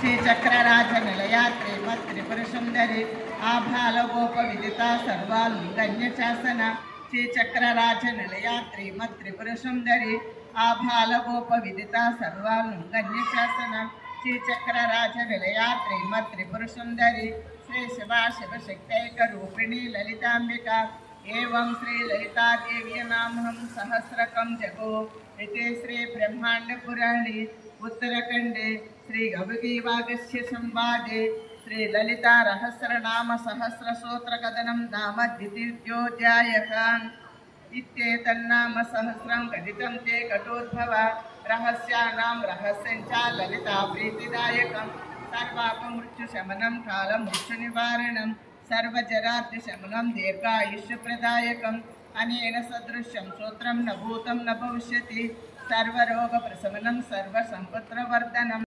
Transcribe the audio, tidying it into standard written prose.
श्रीचक्रराजनिलया त्रिपुरसुन्दरी आभालगोपविदिता सर्वालिङ्गन्यशासना श्रीचक्रराजनिलया त्रिपुरसुन्दरी आभालगोपविदिता सर्वालिङ्गन्यशासना श्रीचक्रराजनिलया त्रिपुरसुन्दरी श्री शिवा शिवशक्तैकरूपिणी ललिताम्बिका एवं श्री ललिता देवी नामहं सहस्रकं जगो इति श्री ब्रह्मांड पुराणे उत्तरखंडे श्री गवगीवागस्य संवादे श्री ललिता रहस्रनाम सहस्रसूत्र कथनं नाम द्वितीयोऽध्यायः। इत्येतन्नाम सहस्रं कथितं ते कटोद्भव रहस्यानां रहस्यञ्च ललिता प्रीतिदायकं सर्वापमृत्युशमनं कालमृत्युनिवारणं सर्वजरार्तिशमनं दीर्घायुष्यप्रदायकम् अनेन सदृशं सूत्रं न भूतं न भविष्यति सर्वरोगप्रशमनं सर्वसम्पत्प्रवर्धनम्।